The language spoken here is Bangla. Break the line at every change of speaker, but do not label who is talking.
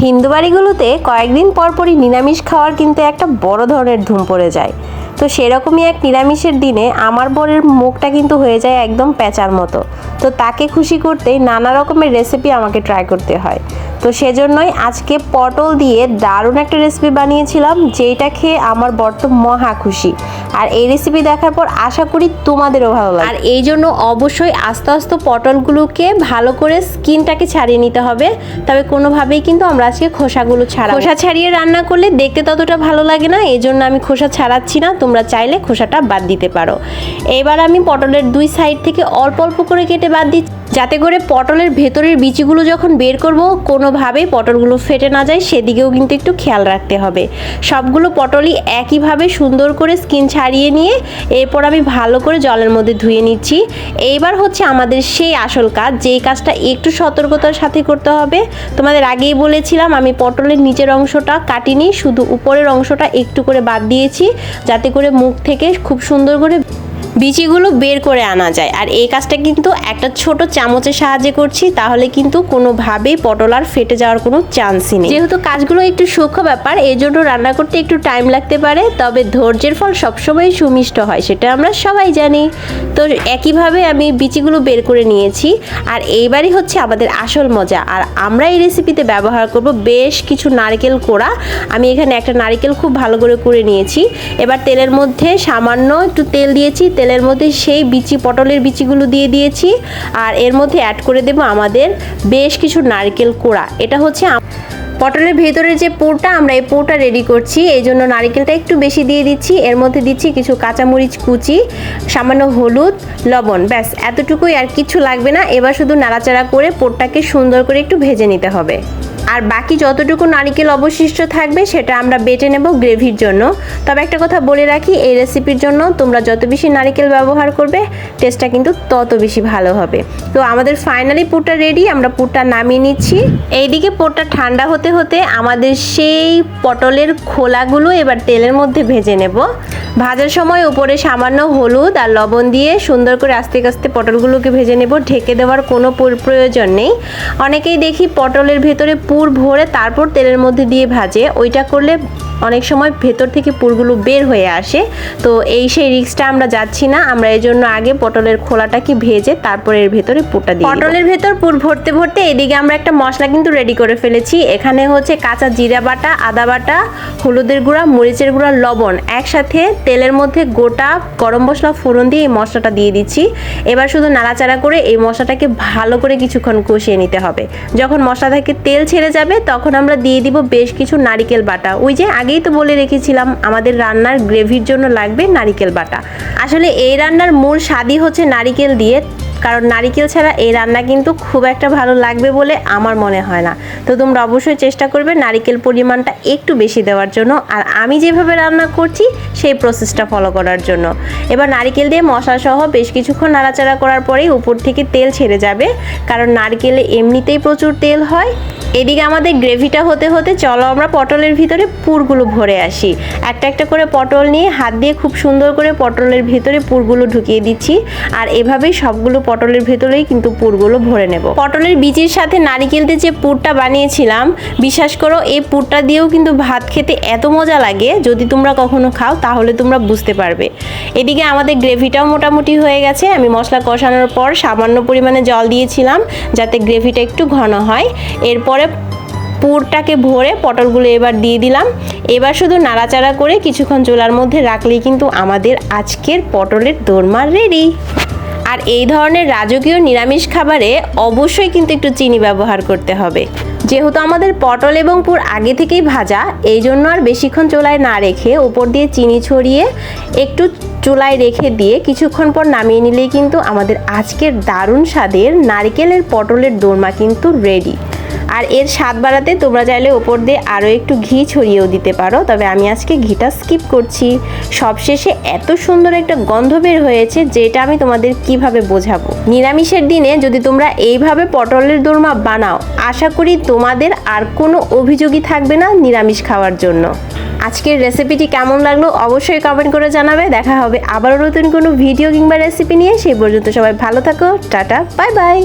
হিন্দু বাড়িগুলোতে কয়েকদিন পরপরই নিরামিষ খাওয়ার কিন্তু একটা বড় ধরনের ধুম পড়ে যায়। তো সেরকমই এক নিরামিষের দিনে আমার বরের মুখটা কিন্তু হয়ে যায় একদম প্যাঁচার মতো। তো তাকে খুশি করতেই নানা রকমের রেসিপি আমাকে ট্রাই করতে হয়। তো সেজন্যই আজকে পটল দিয়ে দারুণ একটা রেসিপি বানিয়েছিলাম, যেটা খেয়ে আমার বর তো মহা খুশি। আর এই রেসিপি দেখার পর আশা করি তোমাদেরও ভালো লাগে। আর এই জন্য অবশ্যই আস্তে আস্তে পটলগুলোকে ভালো করে স্কিনটাকে ছাড়িয়ে নিতে হবে। তবে কোনোভাবেই কিন্তু আমরা আজকে খোসাগুলো খোসা ছাড়িয়ে রান্না করলে দেখতে ততটা ভালো লাগে না, এই জন্য আমি খোসা ছাড়াচ্ছি না। তোমরা চাইলে খোসাটা বাদ দিতে পারো। এবার আমি পটলের দুই সাইড থেকে অল্প অল্প করে কেটে বাদ দিচ্ছি, যাতে করে পটলের ভেতরের বিচিগুলো যখন বের করব কোনোভাবেই পটলগুলো ফেটে না যায়, সেদিকেও কিন্তু একটু খেয়াল রাখতে হবে। সবগুলো পটলই একইভাবে সুন্দর করে স্কিন ছাড়িয়ে নিয়ে এরপর আমি ভালো করে জলের মধ্যে ধুয়ে নিচ্ছি। এইবার হচ্ছে আমাদের সেই আসল কাজ, যেই কাজটা একটু সতর্কতার সাথে করতে হবে। তোমাদের আগেই বলেছিলাম আমি পটলের নিচের অংশটা কাটিনি, শুধু উপরের অংশটা একটু করে বাদ দিয়েছি, যাতে করে মুখ থেকে খুব সুন্দর করে বিচিগুলো বের করে আনা যায়। আর এই কাজটা কিন্তু একটা ছোট চামচের সাহায্যে করছি, তাহলে কিন্তু কোনোভাবেই পটল আর ফেটে যাওয়ার কোনো চান্সই নেই। যেহেতু কাজগুলো একটু সূক্ষ্ম ব্যাপার, এই জন্য রান্না করতে একটু টাইম লাগতে পারে, তবে ধৈর্যের ফল সবসময় সুমিষ্ট হয়, সেটা আমরা সবাই জানি। তো একইভাবে আমি বিচিগুলো বের করে নিয়েছি। আর এইবারই হচ্ছে আমাদের আসল মজা। আর আমরা এই রেসিপিতে ব্যবহার করব বেশ কিছু নারকেল কোড়া। আমি এখানে একটা নারকেল খুব ভালো করে নিয়েছি। এবার তেলের মধ্যে সামান্য একটু তেল দিয়েছি, তেলের মধ্যে সেই পটলের বিচিগুলো দিয়ে দিয়েছি। আর এর মধ্যে অ্যাড করে দেব আমাদের বেশ কিছু নারকেল কোড়া। এটা হচ্ছে পটলের ভেতরের যে পুরটা, আমরা এই পুরটা রেডি করছি, এই জন্য নারকেলটা একটু বেশি দিয়ে দিচ্ছি। এর মধ্যে দিচ্ছি কিছু কাঁচামরিচ কুচি, সামান্য হলুদ, লবণ, ব্যাস এতটুকুই, আর কিছু লাগবে না। এবার শুধু নাড়াচাড়া করে পুরটাকে সুন্দর করে একটু ভেজে নিতে হবে। আর বাকি যতটুকু নারকেল অবশিষ্ট থাকবে সেটা আমরা বেটে নেব গ্রেভির জন্য। তবে একটা কথা বলে রাখি, এই রেসিপির জন্য তোমরা যত বেশি নারকেল ব্যবহার করবে টেস্টটা কিন্তু তত বেশি ভালো হবে। তো আমাদের ফাইনালি পুরটা রেডি, আমরা পুরটা নামিয়ে নিচ্ছি। এইদিকে পুরটা ঠান্ডা হতে হতে আমাদের সেই পটলের খোলাগুলো এবার তেলের মধ্যে ভেজে নেব। ভাজার সময় উপরে সামান্য হলুদ আর লবণ দিয়ে সুন্দর করে আস্তে আস্তে পটলগুলোকে ভেজে নেব, ঢেকে দেওয়ার কোনো প্রয়োজন নেই। অনেকেই দেখি পটলের ভেতরে পুর ভরে তারপর তেলের মধ্যে দিয়ে ভাজে, ওইটা করলে অনেক সময় ভেতর থেকে পুরগুলো বের হয়ে আসে। তো সেই রিস্কটা আমরা যাচ্ছি না, আমরা এই জন্য আগে পটলের খোলাটাকে ভেজে তারপর এর ভেতরে পুরটা দিই। পটলের ভেতর পুর ভরতে ভরতে এদিকে আমরা একটা মশলা কিন্তু রেডি করে ফেলেছি। এখানে হচ্ছে কাঁচা জিরা বাটা, আদা বাটা, হলুদের গুঁড়া, মরিচের গুঁড়া, লবণ একসাথে তেলের মধ্যে গোটা গরম মশলা ফোড়ন দিয়ে এই মশলাটা দিয়ে দিচ্ছি। এবার শুধু নাড়াচাড়া করে এই মশলাটাকে ভালো করে কিছুক্ষণ কষিয়ে নিতে হবে। যখন মশলা থেকে তেল ছেড়ে যাবে তখন আমরা দিয়ে দিব বেশ কিছু নারকেল বাটা। ওই যে আগেই তো বলে রেখেছিলাম আমাদের রান্নার গ্রেভির জন্য লাগবে নারকেল বাটা। আসলে এই রান্নার মূল স্বাদই হচ্ছে নারকেল দিয়ে, কারণ নারকেল ছাড়া এই রান্না কিন্তু খুব একটা ভালো লাগবে বলে আমার মনে হয় না। তো তোমরা অবশ্যই চেষ্টা করবে নারকেল পরিমাণটা একটু বেশি দেওয়ার জন্য, আর আমি যেভাবে রান্না করছি সেই প্রসেসটা ফলো করার জন্য। এবার নারকেল দিয়ে মশলা সহ বেশ কিছুক্ষণ নাড়াচাড়া করার পরেই উপর থেকে তেল ছেড়ে যাবে, কারণ নারকেলে এমনিতেই প্রচুর তেল হয়। এদিকে আমাদের গ্রেভিটা হতে হতে চলো আমরা পটলের ভিতরে পুরগুলো ভরে আসি। একটা একটা করে পটল নিয়ে হাত দিয়ে খুব সুন্দর করে পটলের ভিতরে পুরগুলো ঢুকিয়ে দিচ্ছি। আর এভাবেই সবগুলো পটলের ভেতরেই কিন্তু পুরগুলো ভরে নেব। পটলের বীজের সাথে নারকেল দিয়ে যে পুরটা বানিয়েছিলাম, বিশ্বাস করো এই পুরটা দিয়েও কিন্তু ভাত খেতে এত মজা লাগে, যদি তোমরা কখনো খাও তাহলে তোমরা বুঝতে পারবে। এদিকে আমাদের গ্রেভিটাও মোটামুটি হয়ে গেছে। আমি মশলা কষানোর পর সামান্য পরিমাণে জল দিয়েছিলাম যাতে গ্রেভিটা একটু ঘন হয়। এরপরে পুরটাকে ভরে পটলগুলো এবার দিয়ে দিলাম। এবার শুধু নাড়াচাড়া করে কিছুক্ষণ চুলার মধ্যে রাখলেই কিন্তু আমাদের আজকের পটলের দোরমা রেডি। আর এই ধরনের রাজকীয় নিরামিষ খাবারে অবশ্যই কিন্তু একটু চিনি ব্যবহার করতে হবে। যেহেতু আমাদের পটল এবং পুর আগে থেকেই ভাজা, এই জন্য আর বেশিক্ষণ চুলায় না রেখে উপর দিয়ে চিনি ছড়িয়ে একটু চুলায় রেখে দিয়ে কিছুক্ষণ পর নামিয়ে নিলেই কিন্তু আমাদের আজকের দারুণ স্বাদের নারকেলের পটলের দোরমা কিন্তু রেডি। আর এর স্বাদ বাড়াতে তোমরা চাইলে উপর দিয়ে আরও একটু ঘি ছড়িয়েও দিতে পারো, তবে আমি আজকে ঘিটা স্কিপ করছি। সবশেষে এত সুন্দর একটা গন্ধ বের হয়েছে, যেটা আমি তোমাদের কিভাবে বোঝাবো। নিরামিষের দিনে যদি তোমরা এইভাবে পটলের দোরমা বানাও, আশা করি তোমাদের আর কোনো অভিযোগই থাকবে না নিরামিষ খাওয়ার জন্য। আজকের রেসিপিটি কেমন লাগলো অবশ্যই কমেন্ট করে জানাবে। দেখা হবে আবারও নতুন কোনো ভিডিও কিংবা রেসিপি নিয়ে। সেই পর্যন্ত সবাই ভালো থাকো, টাটা, বাই বাই।